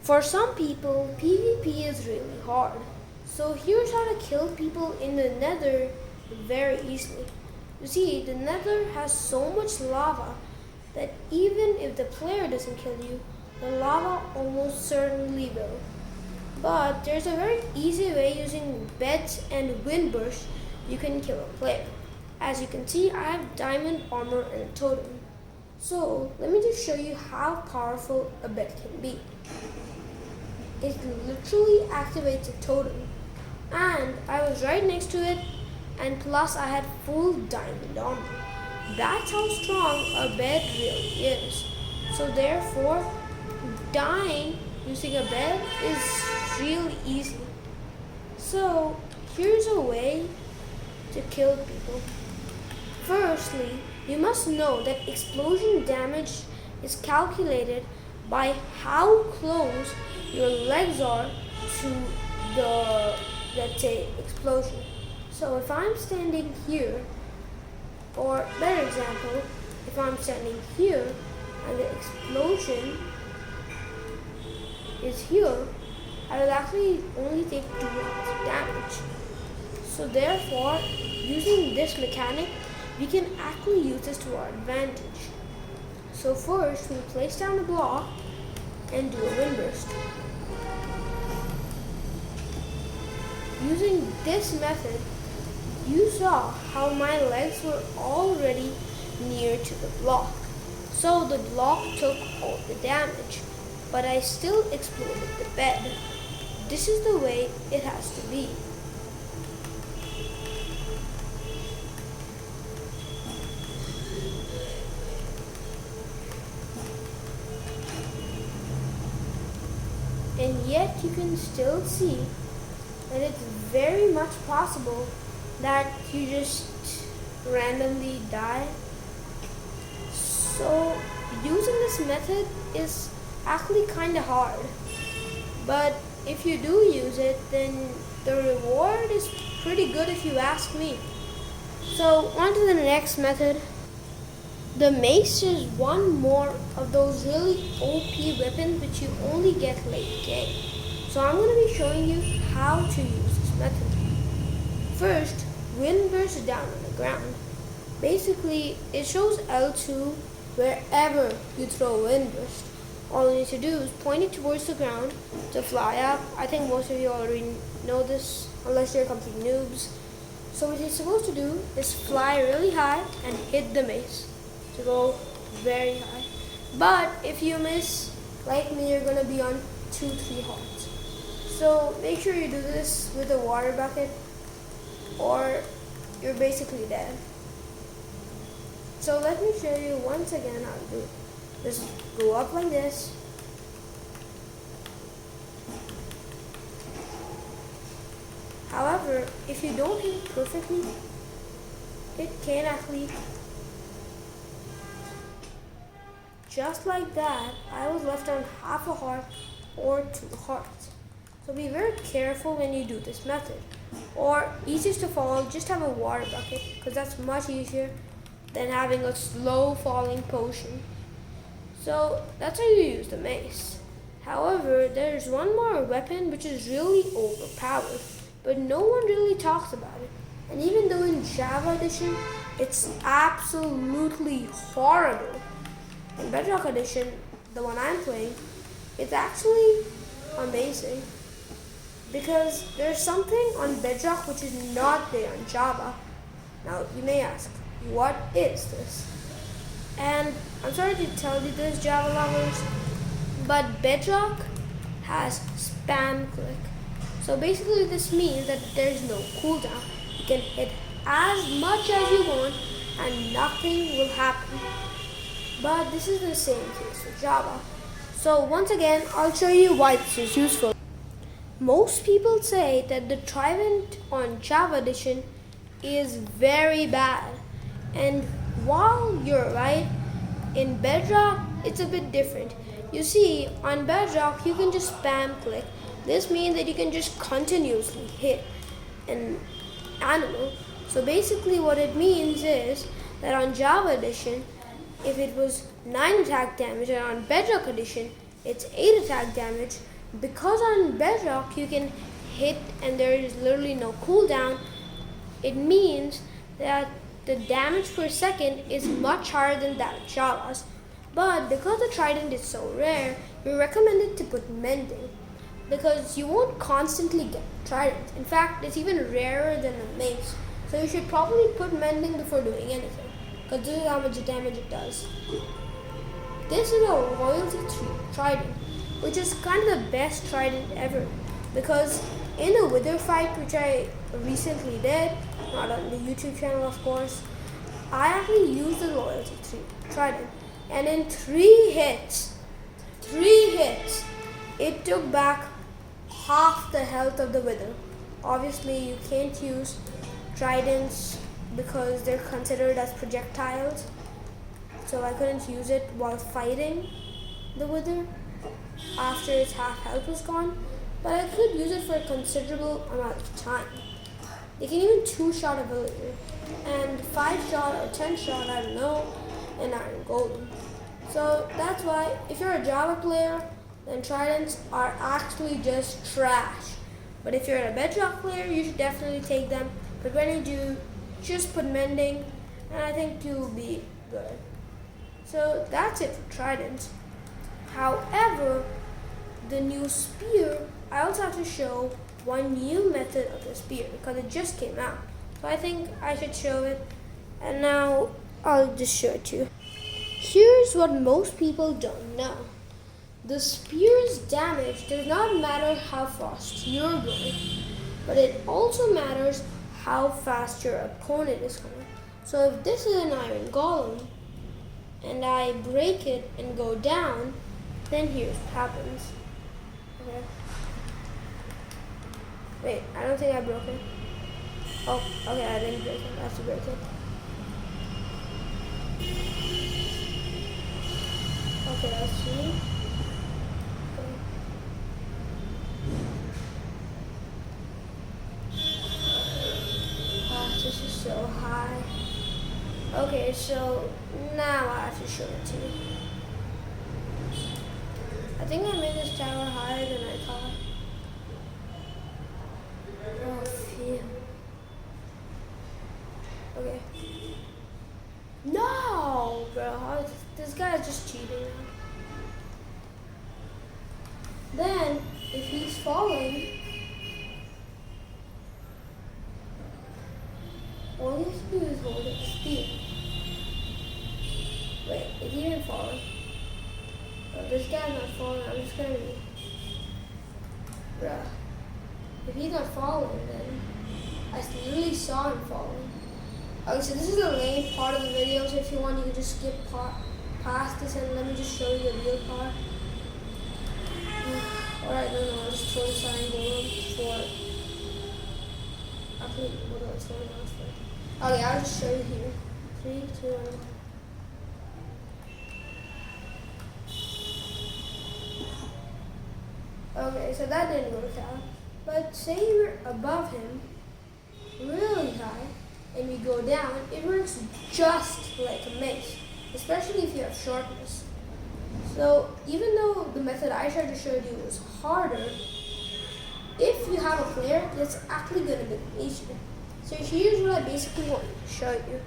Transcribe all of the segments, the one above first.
For some people, PvP is really hard. So here's how to kill people in the nether very easily. You see, the nether has so much lava that even if the player doesn't kill you, the lava almost certainly will. But there's a very easy way using beds and wind bursts you can kill a player. As you can see, I have diamond armor and a totem. So let me just show you how powerful a bed can be. It literally activates a totem, and I was right next to it, and plus I had full diamond armor. That's how strong a bed really is. So therefore, dying using a bed is really easy. So here's a way to kill people. Firstly, you must know that explosion damage is calculated by how close your legs are to the, let's say, explosion. So if I'm standing here, or better example, if I'm standing here and the explosion is here, I will actually only take 2 rounds of damage. So therefore, using this mechanic, we can actually use this to our advantage. So first, we'll place down a block and do a wind burst. Using this method, you saw how my legs were already near to the block. So the block took all the damage, but I still exploded the bed. This is the way it has to be. And yet you can still see that it's very much possible that you just randomly die. So using this method is actually kind of hard, but if you do use it, then the reward is pretty good if you ask me. So on to the next method. The mace is one more of those really OP weapons which you only get late game. So I'm going to be showing you how to use this method. First, wind burst down on the ground. Basically, it shows L2 wherever you throw wind burst. All you need to do is point it towards the ground to fly up. I think most of you already know this, unless you're complete noobs. So what you're supposed to do is fly really high and hit the mace to go very high. But if you miss, like me, you're gonna be on 2-3 hearts. So make sure you do this with a water bucket or you're basically dead. So let me show you once again how to do it. Just go up like this. However, if you don't hit it perfectly, it can actually, just like that, I was left on half a heart or 2 hearts. So be very careful when you do this method. Or easiest of all, just have a water bucket, because that's much easier than having a slow falling potion. So that's how you use the mace. However, there's one more weapon which is really overpowered, but no one really talks about it. And even though in Java Edition, it's absolutely horrible, in Bedrock Edition, the one I'm playing, it's actually amazing. Because there's something on Bedrock which is not there on Java. Now you may ask, what is this? And I'm sorry to tell you this, Java lovers, but Bedrock has spam click. So basically this means that there's no cooldown. You can hit as much as you want and nothing will happen. But this is the same case for Java. So once again, I'll show you why this is useful. Most people say that the Trident on Java Edition is very bad. And while you're right, in Bedrock, it's a bit different. You see, on Bedrock, you can just spam click. This means that you can just continuously hit an animal. So basically what it means is that on Java Edition, if it was 9 attack damage, and on Bedrock Edition, it's 8 attack damage, Because on bedrock you can hit and there is literally no cooldown, it means that the damage per second is much higher than that of Jawas. But because the trident is so rare, we recommend it to put mending, because you won't constantly get trident. In fact, it's even rarer than a mace. So you should probably put mending before doing anything, because this is how much damage it does. This is a royalty trident, which is kind of the best trident ever, because in a wither fight which I recently did, not on the YouTube channel of course, I actually used the royalty trident, and in 3 hits, it took back half the health of the wither. Obviously you can't use tridents because they're considered as projectiles, so I couldn't use it while fighting the wither after its half health was gone, but I could use it for a considerable amount of time. They can even 2-shot a villager, and 5-shot or 10-shot, I don't know, an iron golem. So that's why if you're a Java player, then tridents are actually just trash. But if you're a bedrock player, you should definitely take them. But when you do, just put mending, and I think you'll be good. So that's it for tridents. However, the new spear, I also have to show one new method of the spear because it just came out. So I think I should show it, and now I'll just show it to you. Here's what most people don't know. The spear's damage does not matter how fast you're going, but it also matters how fast your opponent is coming. So if this is an iron golem, and I break it and go down, then here's what happens. Okay. Wait, I don't think I broke it. Oh, okay, I didn't break it. I have to break it. Okay, let's see. This is so high. Okay, so now I have to show it to you. I think I made this tower higher than I thought. Oh, phew. Okay. No, bro. This guy is just cheating now. Then, if he's falling, all he has to do is hold it speed. Wait, is he even falling? Oh, this guy's not falling. I'm just gonna be. Bruh. If he's not falling, then I literally saw him falling. Okay, so this is the lame part of the video, so if you want, you can just skip past this and let me just show you the real part. Alright, no, I'll just throw this iron golem for. Actually, what do I throw it out for? Okay, I'll just show you here. 3, 2, 1. Okay, so that didn't work out. But say you're above him, really high, and you go down, it works just like a mace, especially if you have shortness. So even though the method I tried to show you was harder, if you have a player that's actually going to be easier. So here's what I basically want to show you.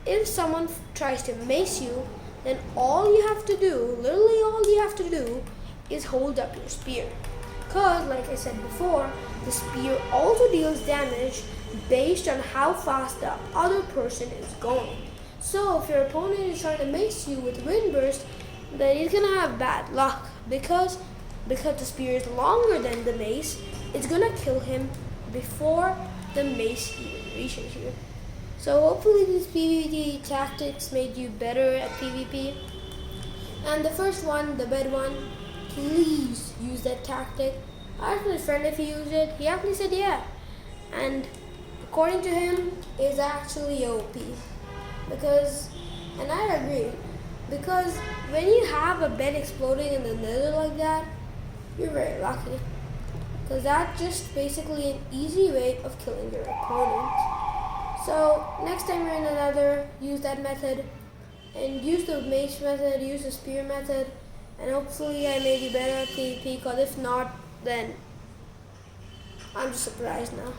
If someone tries to mace you, then all you have to do, literally all you have to do, is hold up your spear. Because, like I said before, the spear also deals damage based on how fast the other person is going. So if your opponent is trying to mace you with Windburst, then he's going to have bad luck. Because the spear is longer than the mace, it's going to kill him before the mace even reaches you. So hopefully these PvP tactics made you better at PvP. And the first one, the bed one, please use that tactic. I asked my friend if he used it. He actually said yeah. And according to him, it's actually OP. And I agree, because when you have a bed exploding in the nether like that, you're very lucky. Because that's just basically an easy way of killing your opponent. So next time you're in the nether, use that method. And use the mace method, use the spear method. And hopefully I made you better at PvP, because if not, then I'm just surprised now.